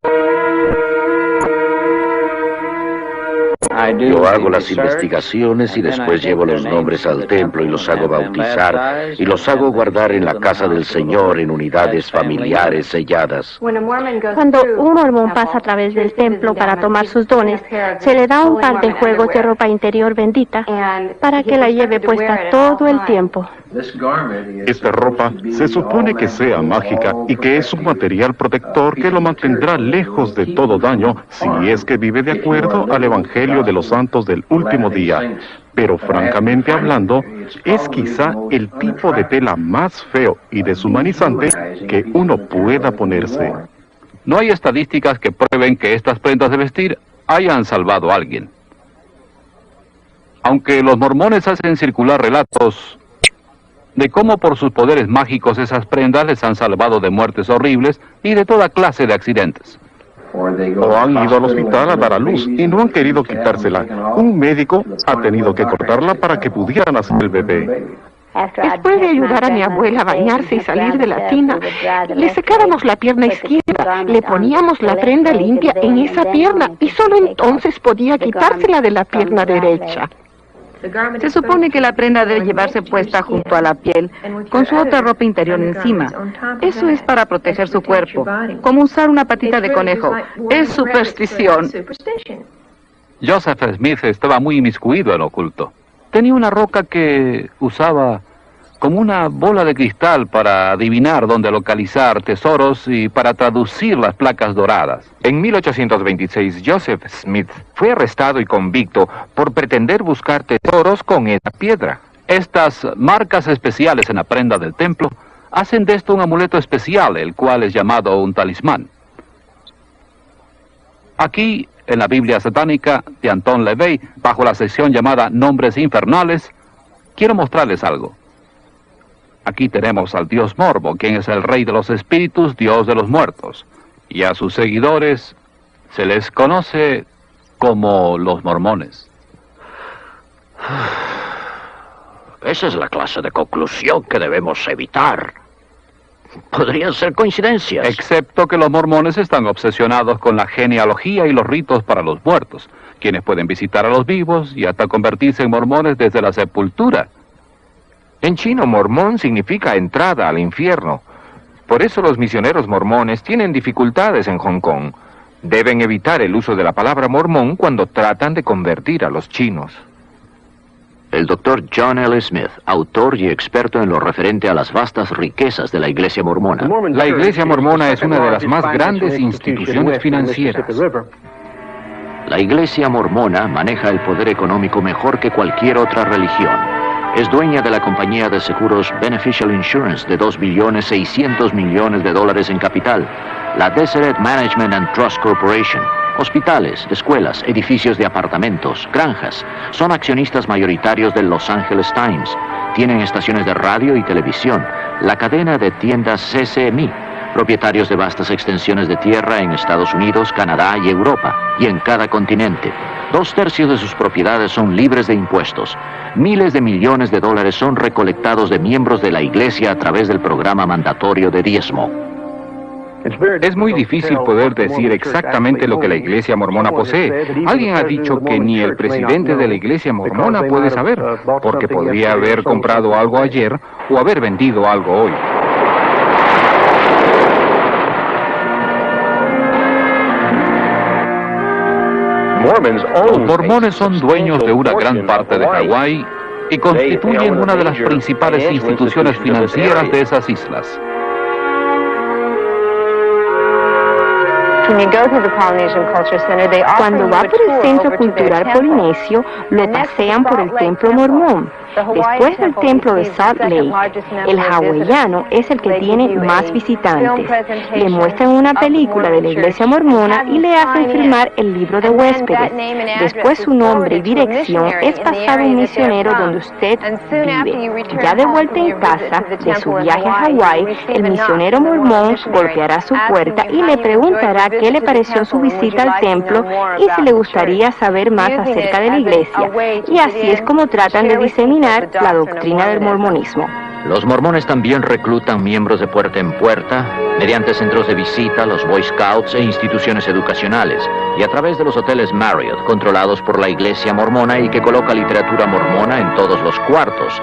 Yo hago las investigaciones y después llevo los nombres al templo y los hago bautizar y los hago guardar en la casa del Señor en unidades familiares selladas. Cuando un mormón pasa a través del templo para tomar sus dones, se le da un par de juegos de ropa interior bendita para que la lleve puesta todo el tiempo. Esta ropa se supone que sea mágica y que es un material protector que lo mantendrá lejos de todo daño si es que vive de acuerdo al Evangelio de los santos del último día. Pero francamente hablando, es quizá el tipo de tela más feo y deshumanizante que uno pueda ponerse. No hay estadísticas que prueben que estas prendas de vestir hayan salvado a alguien. Aunque los mormones hacen circular relatos de cómo por sus poderes mágicos esas prendas les han salvado de muertes horribles y de toda clase de accidentes. O han ido al hospital a dar a luz y no han querido quitársela. Un médico ha tenido que cortarla para que pudiera nacer el bebé. Después de ayudar a mi abuela a bañarse y salir de la tina, le secábamos la pierna izquierda, le poníamos la prenda limpia en esa pierna y solo entonces podía quitársela de la pierna derecha. Se supone que la prenda debe llevarse puesta junto a la piel, con su otra ropa interior encima. Eso es para proteger su cuerpo, como usar una patita de conejo. Es superstición. Joseph Smith estaba muy inmiscuido en lo oculto. Tenía una roca que usaba como una bola de cristal para adivinar dónde localizar tesoros y para traducir las placas doradas. En 1826, Joseph Smith fue arrestado y convicto por pretender buscar tesoros con esa piedra. Estas marcas especiales en la prenda del templo hacen de esto un amuleto especial, el cual es llamado un talismán. Aquí, en la Biblia satánica de Anton LaVey, bajo la sección llamada Nombres Infernales, quiero mostrarles algo. Aquí tenemos al dios Morbo, quien es el rey de los espíritus, dios de los muertos. Y a sus seguidores se les conoce como los mormones. Esa es la clase de conclusión que debemos evitar. Podrían ser coincidencias. Excepto que los mormones están obsesionados con la genealogía y los ritos para los muertos, quienes pueden visitar a los vivos y hasta convertirse en mormones desde la sepultura. En chino, mormón significa entrada al infierno. Por eso los misioneros mormones tienen dificultades en Hong Kong. Deben evitar el uso de la palabra mormón cuando tratan de convertir a los chinos. El doctor John L. Smith, autor y experto en lo referente a las vastas riquezas de la Iglesia Mormona. La Iglesia Mormona es una de las más grandes instituciones financieras. La Iglesia Mormona maneja el poder económico mejor que cualquier otra religión. Es dueña de la compañía de seguros Beneficial Insurance de $2.6 billones en capital, la Deseret Management and Trust Corporation, hospitales, escuelas, edificios de apartamentos, granjas. Son accionistas mayoritarios del Los Angeles Times. Tienen estaciones de radio y televisión, la cadena de tiendas CCMI, propietarios de vastas extensiones de tierra en Estados Unidos, Canadá y Europa, y en cada continente. 2/3 de sus propiedades son libres de impuestos. Miles de millones de dólares son recolectados de miembros de la Iglesia a través del programa mandatorio de diezmo. Es muy difícil poder decir exactamente lo que la Iglesia Mormona posee. Alguien ha dicho que ni el presidente de la Iglesia Mormona puede saber, porque podría haber comprado algo ayer o haber vendido algo hoy. Los mormones son dueños de una gran parte de Hawái y constituyen una de las principales instituciones financieras de esas islas. Cuando va por el Centro Cultural Polinesio, lo pasean por el Templo Mormón. Después del Templo de Salt Lake, el hawaiano es el que tiene más visitantes. Le muestran una película de la Iglesia Mormona y le hacen firmar el libro de huéspedes. Después su nombre y dirección es pasado a un misionero donde usted vive. Ya de vuelta en casa de su viaje a Hawái, el misionero mormón golpeará su puerta y le preguntará qué le pareció su visita al templo y si le gustaría saber más acerca de la iglesia. Y así es como tratan de diseminar la doctrina del mormonismo. Los mormones también reclutan miembros de puerta en puerta, mediante centros de visita, los Boy Scouts e instituciones educacionales, y a través de los hoteles Marriott, controlados por la Iglesia Mormona y que coloca literatura mormona en todos los cuartos.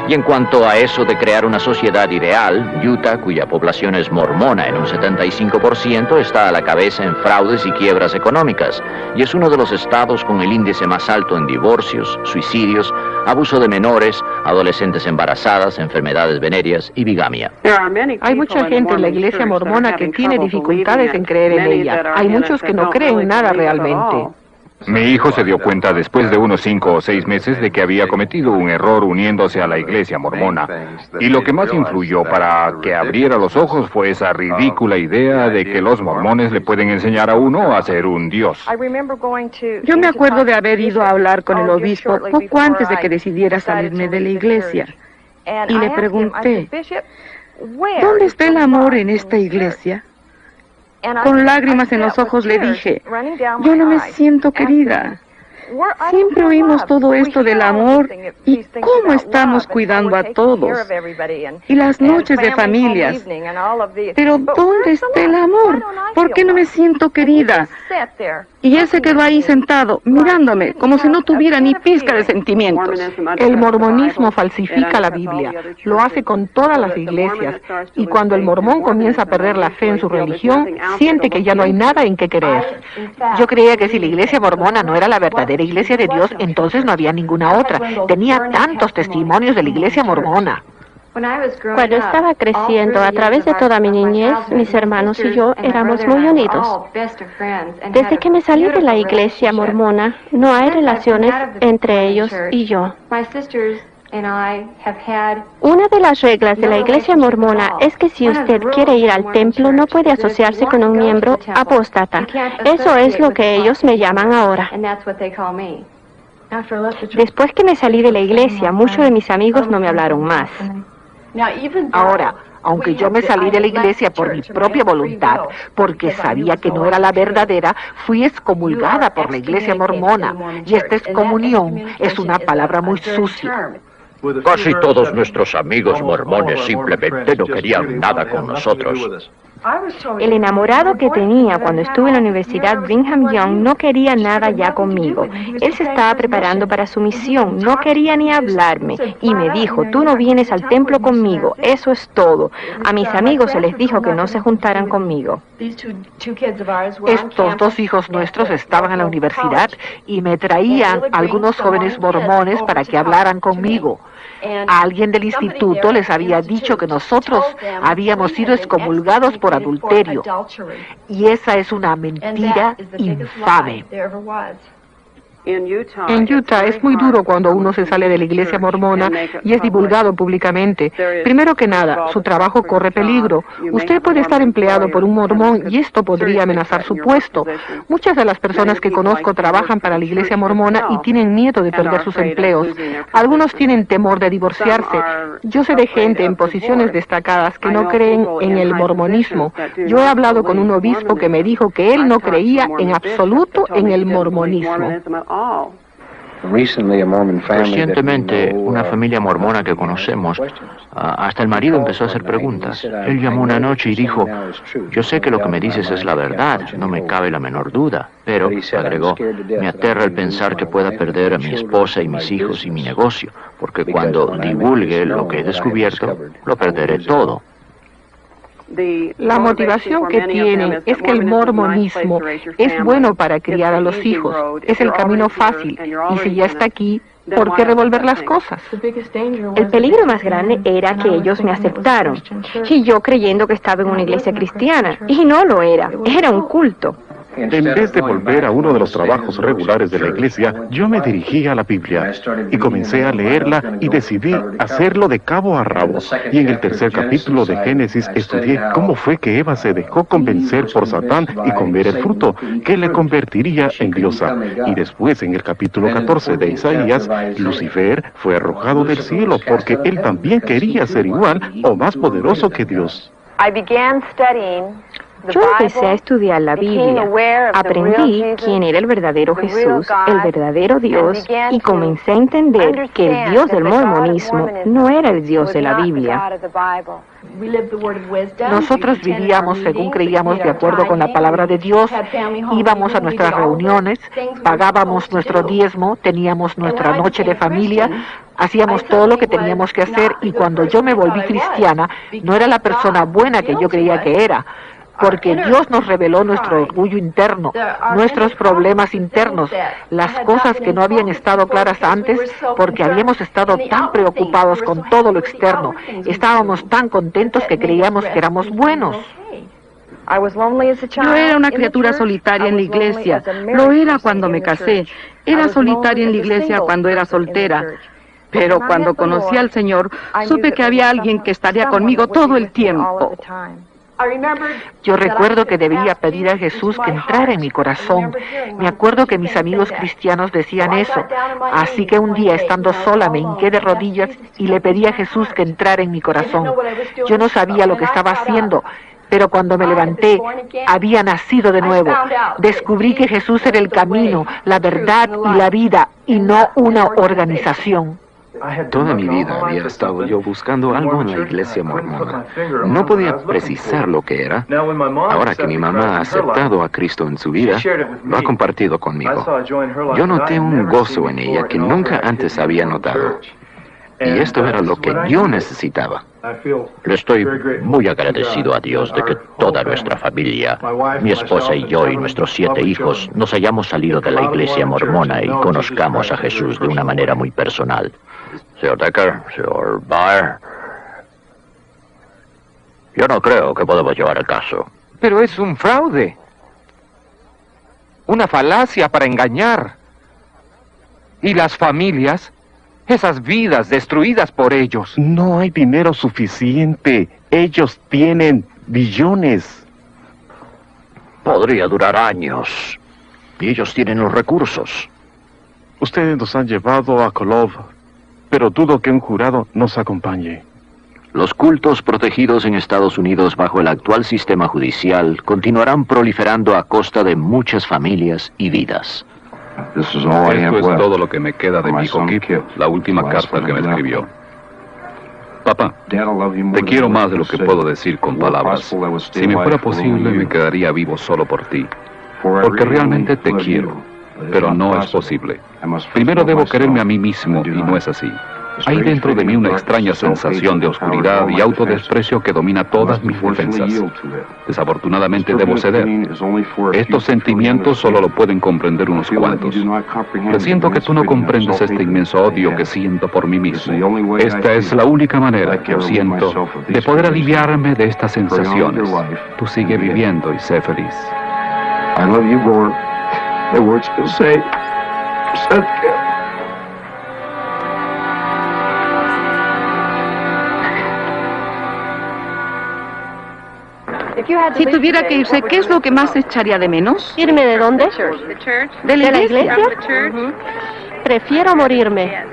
Y en cuanto a eso de crear una sociedad ideal, Utah, cuya población es mormona en un 75%, está a la cabeza en fraudes y quiebras económicas, y es uno de los estados con el índice más alto en divorcios, suicidios, abuso de menores, adolescentes embarazadas, enfermedades venéreas y bigamia. Hay mucha gente en la Iglesia Mormona que tiene dificultades en creer en ella. Hay muchos que no creen en nada realmente. Mi hijo se dio cuenta después de unos 5 o 6 meses de que había cometido un error uniéndose a la Iglesia Mormona. Y lo que más influyó para que abriera los ojos fue esa ridícula idea de que los mormones le pueden enseñar a uno a ser un dios. Yo me acuerdo de haber ido a hablar con el obispo poco antes de que decidiera salirme de la iglesia. Y le pregunté, ¿dónde está el amor en esta iglesia? Con lágrimas en los ojos le dije, yo no me siento querida. Siempre oímos todo esto del amor y cómo estamos cuidando a todos. Y las noches de familias. Pero ¿dónde está el amor? ¿Por qué no me siento querida? Y él se quedó ahí sentado, mirándome, como si no tuviera ni pizca de sentimientos. El mormonismo falsifica la Biblia, lo hace con todas las iglesias, y cuando el mormón comienza a perder la fe en su religión, siente que ya no hay nada en qué creer. Yo creía que si la iglesia mormona no era la verdadera iglesia de Dios, entonces no había ninguna otra. Tenía tantos testimonios de la iglesia mormona. Cuando estaba creciendo, a través de toda mi niñez, mis hermanos y yo éramos muy unidos. Desde que me salí de la iglesia mormona, no hay relaciones entre ellos y yo. Una de las reglas de la iglesia mormona es que si usted quiere ir al templo, no puede asociarse con un miembro apóstata. Eso es lo que ellos me llaman ahora. Después que me salí de la iglesia, muchos de mis amigos no me hablaron más. Ahora, aunque yo me salí de la iglesia por mi propia voluntad, porque sabía que no era la verdadera, fui excomulgada por la iglesia mormona. Y esta excomunión es una palabra muy sucia. Casi todos nuestros amigos mormones simplemente no querían nada con nosotros. El enamorado que tenía cuando estuve en la Universidad Brigham Young no quería nada ya conmigo. Él se estaba preparando para su misión, no quería ni hablarme y me dijo, tú no vienes al templo conmigo, eso es todo. A mis amigos se les dijo que no se juntaran conmigo. Estos dos hijos nuestros estaban en la universidad y me traían algunos jóvenes mormones para que hablaran conmigo. Alguien del instituto les había dicho que nosotros habíamos sido excomulgados por adulterio. Y esa es una mentira infame. En Utah es muy duro cuando uno se sale de la iglesia mormona y es divulgado públicamente. Primero que nada, su trabajo corre peligro. Usted puede estar empleado por un mormón y esto podría amenazar su puesto. Muchas de las personas que conozco trabajan para la iglesia mormona y tienen miedo de perder sus empleos. Algunos tienen temor de divorciarse. Yo sé de gente en posiciones destacadas que no creen en el mormonismo. Yo he hablado con un obispo que me dijo que él no creía en absoluto en el mormonismo. Recientemente, una familia mormona que conocemos, hasta el marido empezó a hacer preguntas. Él llamó una noche y dijo, yo sé que lo que me dices es la verdad, no me cabe la menor duda, pero, agregó, me aterra el pensar que pueda perder a mi esposa y mis hijos y mi negocio, porque cuando divulgue lo que he descubierto, lo perderé todo. La motivación que tienen es que el mormonismo es bueno para criar a los hijos, es el camino fácil, y si ya está aquí, ¿por qué revolver las cosas? El peligro más grande era que ellos me aceptaron, y yo creyendo que estaba en una iglesia cristiana, y no lo era, era un culto. En vez de volver a uno de los trabajos regulares de la iglesia, yo me dirigí a la Biblia y comencé a leerla y decidí hacerlo de cabo a rabo. Y en el tercer capítulo de Génesis estudié cómo fue que Eva se dejó convencer por Satán y comer el fruto, que le convertiría en diosa. Y después, en el capítulo 14 de Isaías, Lucifer fue arrojado del cielo porque él también quería ser igual o más poderoso que Dios. Yo empecé a estudiar la Biblia, aprendí quién era el verdadero Jesús, el verdadero Dios, y comencé a entender que el Dios del mormonismo no era el Dios de la Biblia. Nosotros vivíamos según creíamos de acuerdo con la palabra de Dios, íbamos a nuestras reuniones, pagábamos nuestro diezmo, teníamos nuestra noche de familia, hacíamos todo lo que teníamos que hacer y cuando yo me volví cristiana, no era la persona buena que yo creía que era. Porque Dios nos reveló nuestro orgullo interno, nuestros problemas internos, las cosas que no habían estado claras antes porque habíamos estado tan preocupados con todo lo externo. Estábamos tan contentos que creíamos que éramos buenos. Yo era una criatura solitaria en la iglesia. Lo era cuando me casé. Era solitaria en la iglesia cuando era soltera. Pero cuando conocí al Señor, supe que había alguien que estaría conmigo todo el tiempo. Yo recuerdo que debía pedir a Jesús que entrara en mi corazón. Me acuerdo que mis amigos cristianos decían eso. Así que un día, estando sola, me hinqué de rodillas y le pedí a Jesús que entrara en mi corazón. Yo no sabía lo que estaba haciendo, pero cuando me levanté, había nacido de nuevo. Descubrí que Jesús era el camino, la verdad y la vida, y no una organización. Toda mi vida había estado yo buscando algo en la iglesia mormona. No podía precisar lo que era. Ahora que mi mamá ha aceptado a Cristo en su vida, lo ha compartido conmigo. Yo noté un gozo en ella que nunca antes había notado. Y esto era lo que yo necesitaba. Le estoy muy agradecido a Dios de que toda nuestra familia, mi esposa y yo y nuestros 7 hijos, nos hayamos salido de la iglesia mormona y conozcamos a Jesús de una manera muy personal. Señor Decker, señor Baer, yo no creo que podamos llevar el caso. Pero es un fraude. Una falacia para engañar. Y las familias, esas vidas destruidas por ellos. No hay dinero suficiente. Ellos tienen billones. Podría durar años. Y ellos tienen los recursos. Ustedes nos han llevado a Kolob, pero dudo que un jurado nos acompañe. Los cultos protegidos en Estados Unidos bajo el actual sistema judicial continuarán proliferando a costa de muchas familias y vidas. Esto es todo lo que me queda de mi hijo Kip, la última carta que me escribió. Papá, te quiero más de lo que puedo decir con palabras. Si me fuera posible, me quedaría vivo solo por ti. Porque realmente te quiero, pero no es posible. Primero debo quererme a mí mismo y no es así. Hay dentro de mí una extraña sensación de oscuridad y autodesprecio que domina todas mis defensas. Desafortunadamente debo ceder. Estos sentimientos solo lo pueden comprender unos cuantos. Presiento que tú no comprendes este inmenso odio que siento por mí mismo. Esta es la única manera que siento de poder aliviarme de estas sensaciones. Tú sigue viviendo y sé feliz. I love you more than words can say. Si tuviera que irse, ¿qué es lo que más echaría de menos? ¿Irme de dónde? ¿De la iglesia? Prefiero morirme.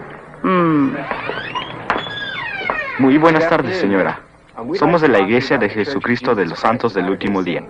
Muy buenas tardes, señora. Somos de la Iglesia de Jesucristo de los Santos del Último Día.